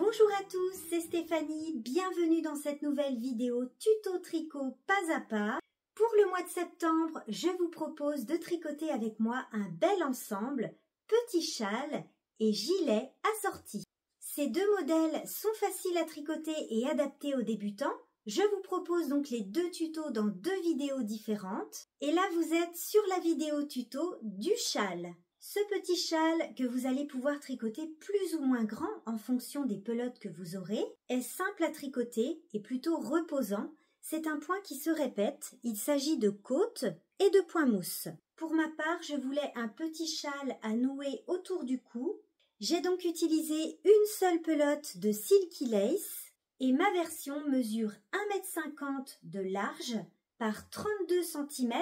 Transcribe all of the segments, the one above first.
Bonjour à tous, c'est Stéphanie, bienvenue dans cette nouvelle vidéo tuto tricot pas à pas. Pour le mois de septembre, je vous propose de tricoter avec moi un bel ensemble, petit châle et gilet assorti. Ces deux modèles sont faciles à tricoter et adaptés aux débutants. Je vous propose donc les deux tutos dans deux vidéos différentes. Et là, vous êtes sur la vidéo tuto du châle. Ce petit châle que vous allez pouvoir tricoter plus ou moins grand en fonction des pelotes que vous aurez est simple à tricoter et plutôt reposant. C'est un point qui se répète, il s'agit de côte et de point mousse. Pour ma part, je voulais un petit châle à nouer autour du cou. J'ai donc utilisé une seule pelote de Silky Lace et ma version mesure 1,50 m de large par 32 cm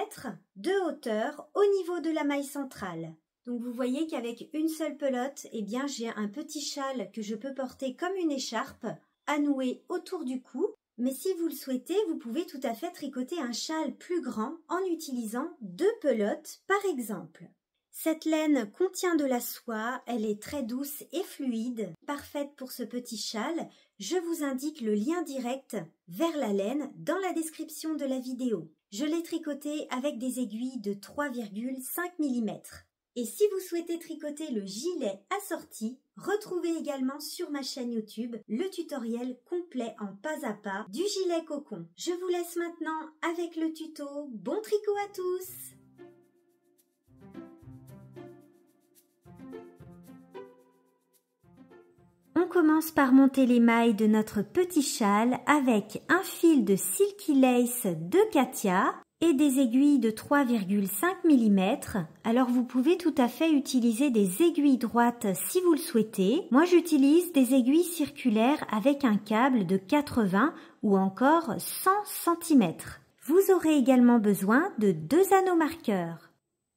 de hauteur au niveau de la maille centrale. Donc vous voyez qu'avec une seule pelote, eh bien j'ai un petit châle que je peux porter comme une écharpe à nouer autour du cou. Mais si vous le souhaitez, vous pouvez tout à fait tricoter un châle plus grand en utilisant deux pelotes par exemple. Cette laine contient de la soie, elle est très douce et fluide, parfaite pour ce petit châle. Je vous indique le lien direct vers la laine dans la description de la vidéo. Je l'ai tricoté avec des aiguilles de 3,5 mm. Et si vous souhaitez tricoter le gilet assorti, retrouvez également sur ma chaîne YouTube le tutoriel complet en pas à pas du gilet cocon. Je vous laisse maintenant avec le tuto. Bon tricot à tous! On commence par monter les mailles de notre petit châle avec un fil de Silky Lace de Katia et des aiguilles de 3,5 mm. Alors vous pouvez tout à fait utiliser des aiguilles droites si vous le souhaitez. Moi j'utilise des aiguilles circulaires avec un câble de 80 ou encore 100 cm. Vous aurez également besoin de deux anneaux marqueurs.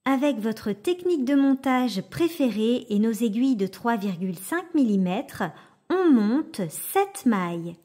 Avec votre technique de montage préférée et nos aiguilles de 3,5 mm, on monte 7 mailles.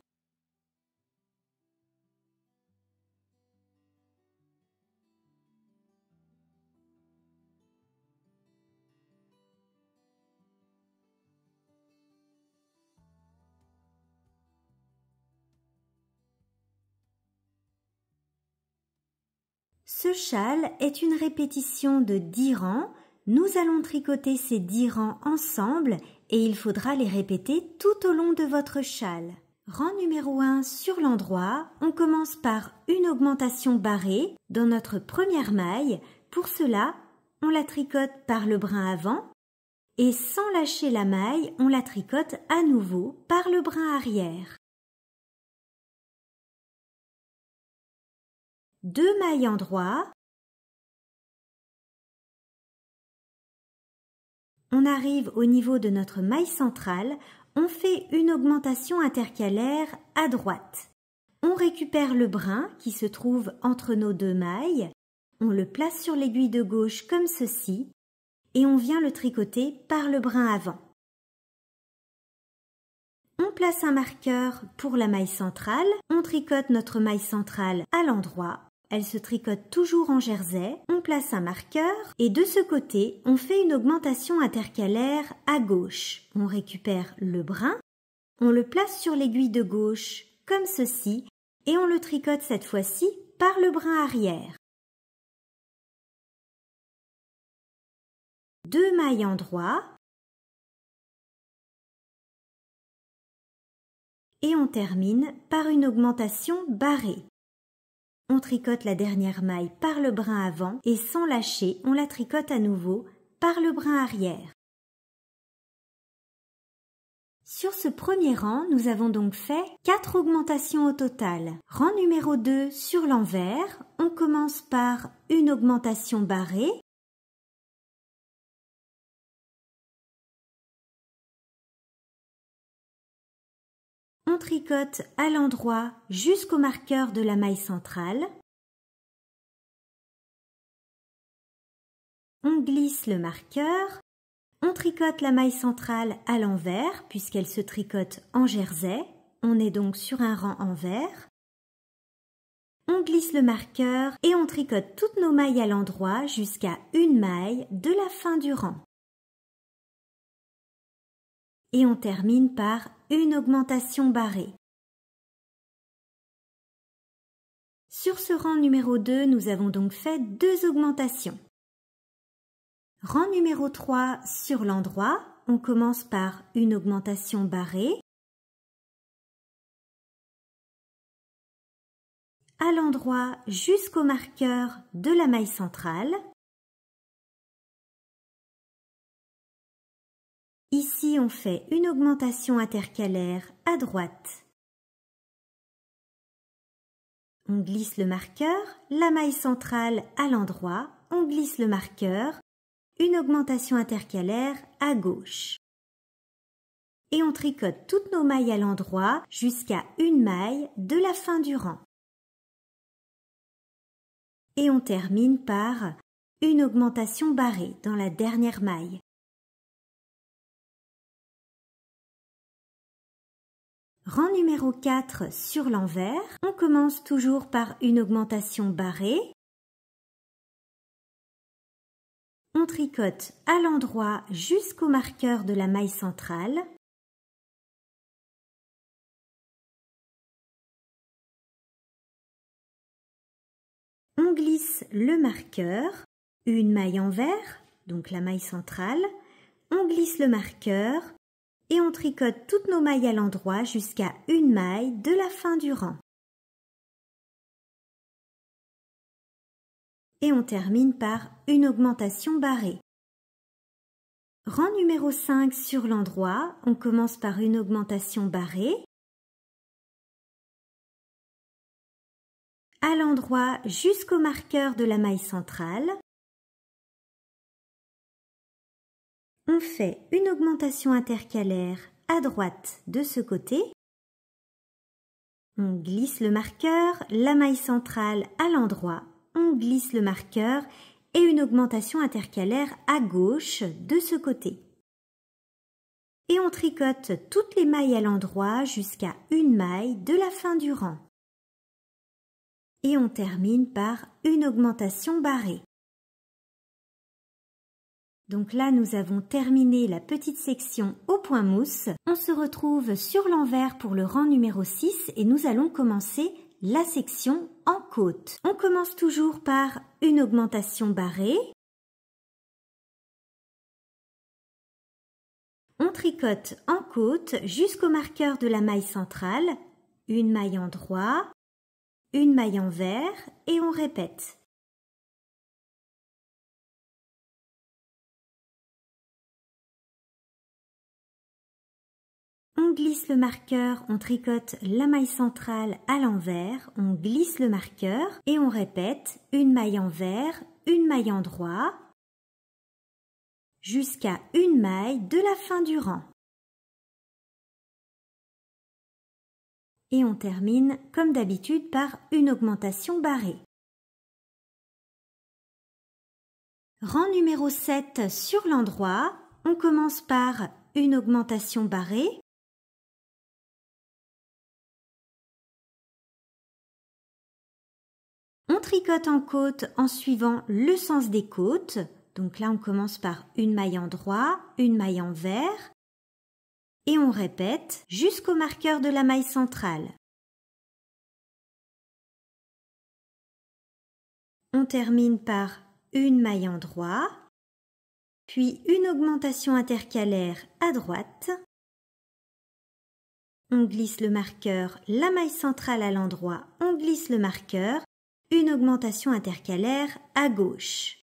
Ce châle est une répétition de 10 rangs. Nous allons tricoter ces 10 rangs ensemble et il faudra les répéter tout au long de votre châle. Rang numéro 1 sur l'endroit, on commence par une augmentation barrée dans notre première maille. Pour cela, on la tricote par le brin avant et sans lâcher la maille, on la tricote à nouveau par le brin arrière. 2 mailles endroits. On arrive au niveau de notre maille centrale, on fait une augmentation intercalaire à droite. On récupère le brin qui se trouve entre nos 2 mailles, on le place sur l'aiguille de gauche comme ceci et on vient le tricoter par le brin avant. On place un marqueur pour la maille centrale, on tricote notre maille centrale à l'endroit. Elle se tricote toujours en jersey, on place un marqueur et de ce côté, on fait une augmentation intercalaire à gauche. On récupère le brin, on le place sur l'aiguille de gauche comme ceci et on le tricote cette fois-ci par le brin arrière. 2 mailles endroits et on termine par une augmentation barrée. On tricote la dernière maille par le brin avant et sans lâcher, on la tricote à nouveau par le brin arrière. Sur ce premier rang, nous avons donc fait 4 augmentations au total. Rang numéro 2 sur l'envers, on commence par une augmentation barrée. On tricote à l'endroit jusqu'au marqueur de la maille centrale. On glisse le marqueur. On tricote la maille centrale à l'envers puisqu'elle se tricote en jersey. On est donc sur un rang envers. On glisse le marqueur et on tricote toutes nos mailles à l'endroit jusqu'à une maille de la fin du rang. et on termine par une augmentation barrée. Sur ce rang numéro 2, nous avons donc fait 2 augmentations. Rang numéro 3, sur l'endroit, on commence par une augmentation barrée. À l'endroit jusqu'au marqueur de la maille centrale. Ici, on fait une augmentation intercalaire à droite. On glisse le marqueur, la maille centrale à l'endroit, on glisse le marqueur, une augmentation intercalaire à gauche. Et on tricote toutes nos mailles à l'endroit jusqu'à une maille de la fin du rang. Et on termine par une augmentation barrée dans la dernière maille. Rang numéro 4 sur l'envers, on commence toujours par une augmentation barrée. On tricote à l'endroit jusqu'au marqueur de la maille centrale. On glisse le marqueur, une maille envers, donc la maille centrale. On glisse le marqueur et on tricote toutes nos mailles à l'endroit jusqu'à une maille de la fin du rang. Et on termine par une augmentation barrée. Rang numéro 5 sur l'endroit, on commence par une augmentation barrée. À l'endroit jusqu'au marqueur de la maille centrale. On fait une augmentation intercalaire à droite de ce côté. On glisse le marqueur, la maille centrale à l'endroit. On glisse le marqueur et une augmentation intercalaire à gauche de ce côté. Et on tricote toutes les mailles à l'endroit jusqu'à une maille de la fin du rang. Et on termine par une augmentation barrée. Donc là, nous avons terminé la petite section au point mousse. On se retrouve sur l'envers pour le rang numéro 6 et nous allons commencer la section en côte. On commence toujours par une augmentation barrée. On tricote en côte jusqu'au marqueur de la maille centrale, une maille en droit, une maille envers et on répète. On glisse le marqueur, on tricote la maille centrale à l'envers, on glisse le marqueur et on répète une maille envers, une maille en droit, jusqu'à une maille de la fin du rang. Et on termine comme d'habitude par une augmentation barrée. Rang numéro 7 sur l'endroit, on commence par une augmentation barrée. On tricote en côte en suivant le sens des côtes. Donc là, on commence par une maille en droit, une maille envers. Et on répète jusqu'au marqueur de la maille centrale. On termine par une maille en droit, puis une augmentation intercalaire à droite. On glisse le marqueur, la maille centrale à l'endroit, on glisse le marqueur, une augmentation intercalaire à gauche.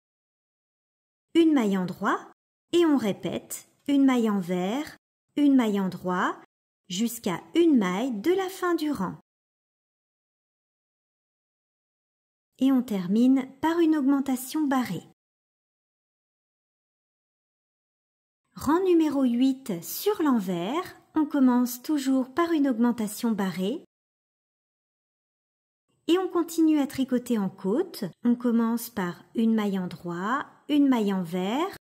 Une maille en droit et on répète une maille envers, une maille en droit, jusqu'à une maille de la fin du rang. Et on termine par une augmentation barrée. Rang numéro 8 sur l'envers, on commence toujours par une augmentation barrée. Et on continue à tricoter en côte. On commence par une maille en droit, une maille envers.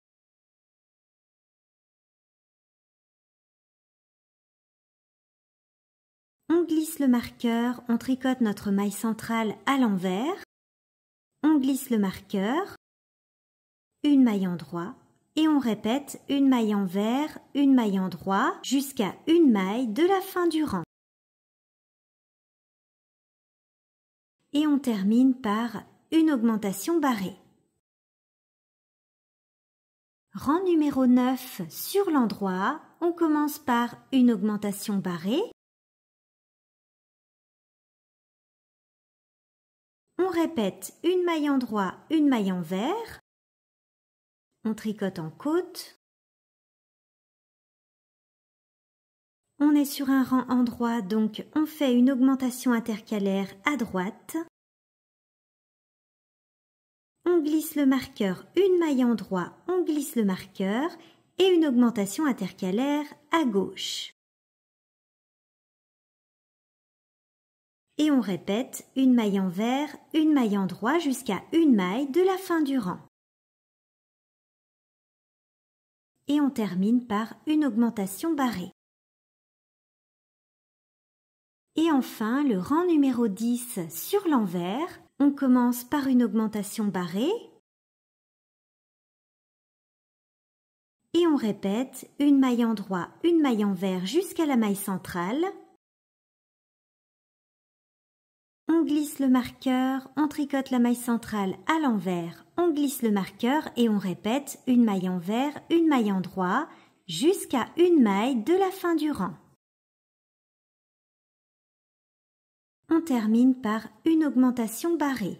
On glisse le marqueur, on tricote notre maille centrale à l'envers. On glisse le marqueur, une maille en droit, et on répète une maille envers, une maille endroit jusqu'à une maille de la fin du rang. Et on termine par une augmentation barrée. Rang numéro 9 sur l'endroit, on commence par une augmentation barrée. On répète une maille endroit, une maille envers. On tricote en côte. On est sur un rang endroit, donc on fait une augmentation intercalaire à droite. On glisse le marqueur, une maille endroit, on glisse le marqueur et une augmentation intercalaire à gauche. Et on répète une maille envers, une maille endroit jusqu'à une maille de la fin du rang. Et on termine par une augmentation barrée. Et enfin, le rang numéro 10 sur l'envers, on commence par une augmentation barrée. Et on répète une maille endroit, une maille envers jusqu'à la maille centrale. On glisse le marqueur, on tricote la maille centrale à l'envers, on glisse le marqueur et on répète une maille envers, une maille endroit jusqu'à une maille de la fin du rang. On termine par une augmentation barrée.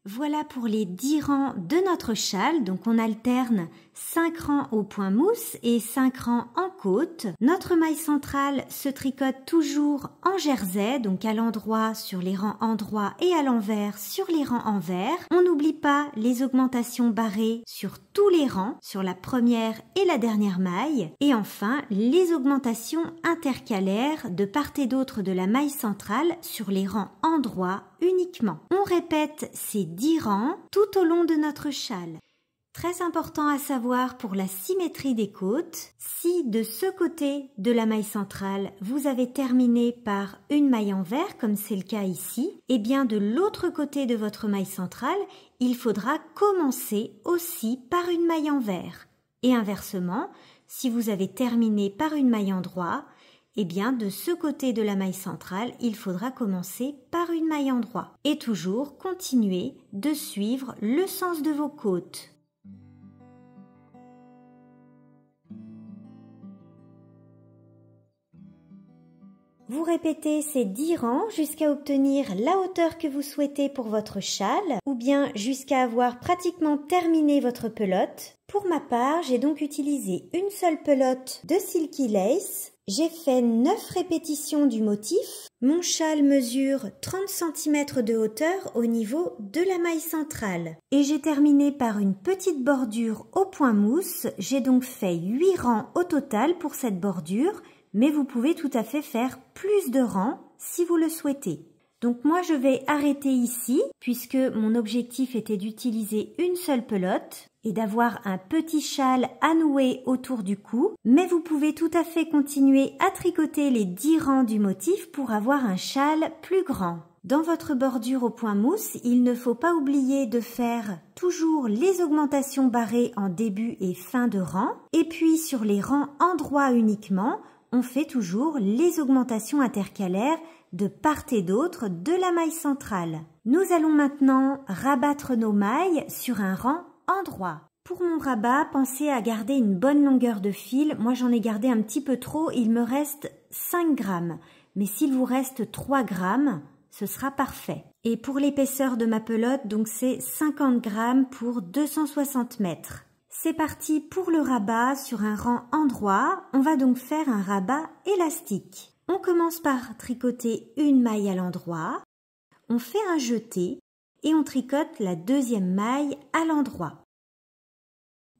Voilà pour les 10 rangs de notre châle, donc on alterne 5 rangs au point mousse et 5 rangs en côte. Notre maille centrale se tricote toujours en jersey, donc à l'endroit sur les rangs endroits et à l'envers sur les rangs envers. On n'oublie pas les augmentations barrées sur tous les rangs, sur la première et la dernière maille. Et enfin, les augmentations intercalaires de part et d'autre de la maille centrale sur les rangs endroits uniquement. On répète ces 10 rangs tout au long de notre châle. Très important à savoir pour la symétrie des côtes, si de ce côté de la maille centrale, vous avez terminé par une maille envers, comme c'est le cas ici, et bien de l'autre côté de votre maille centrale, il faudra commencer aussi par une maille envers. Et inversement, si vous avez terminé par une maille endroit, eh bien de ce côté de la maille centrale, il faudra commencer par une maille endroit. Et toujours continuer de suivre le sens de vos côtes. Vous répétez ces 10 rangs jusqu'à obtenir la hauteur que vous souhaitez pour votre châle ou bien jusqu'à avoir pratiquement terminé votre pelote. Pour ma part, j'ai donc utilisé une seule pelote de Silky Lace. J'ai fait 9 répétitions du motif. Mon châle mesure 30 cm de hauteur au niveau de la maille centrale. Et j'ai terminé par une petite bordure au point mousse. J'ai donc fait 8 rangs au total pour cette bordure. Mais vous pouvez tout à fait faire plus de rangs si vous le souhaitez. Donc moi je vais arrêter ici puisque mon objectif était d'utiliser une seule pelote et d'avoir un petit châle à nouer autour du cou. Mais vous pouvez tout à fait continuer à tricoter les 10 rangs du motif pour avoir un châle plus grand. Dans votre bordure au point mousse, il ne faut pas oublier de faire toujours les augmentations barrées en début et fin de rang. Et puis sur les rangs endroits uniquement, on fait toujours les augmentations intercalaires de part et d'autre de la maille centrale. Nous allons maintenant rabattre nos mailles sur un rang endroit. Pour mon rabat, pensez à garder une bonne longueur de fil. Moi, j'en ai gardé un petit peu trop, il me reste 5 grammes. Mais s'il vous reste 3 grammes, ce sera parfait. Et pour l'épaisseur de ma pelote, donc c'est 50 grammes pour 260 mètres. C'est parti pour le rabat sur un rang endroit. On va donc faire un rabat élastique. On commence par tricoter une maille à l'endroit. On fait un jeté et on tricote la deuxième maille à l'endroit.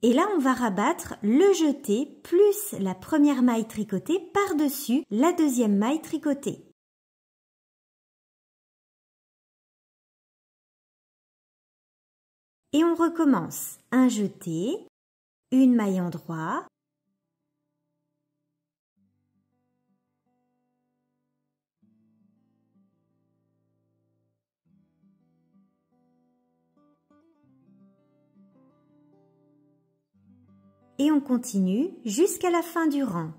Et là, on va rabattre le jeté plus la première maille tricotée par-dessus la deuxième maille tricotée. Et on recommence un jeté, une maille endroit, et on continue jusqu'à la fin du rang.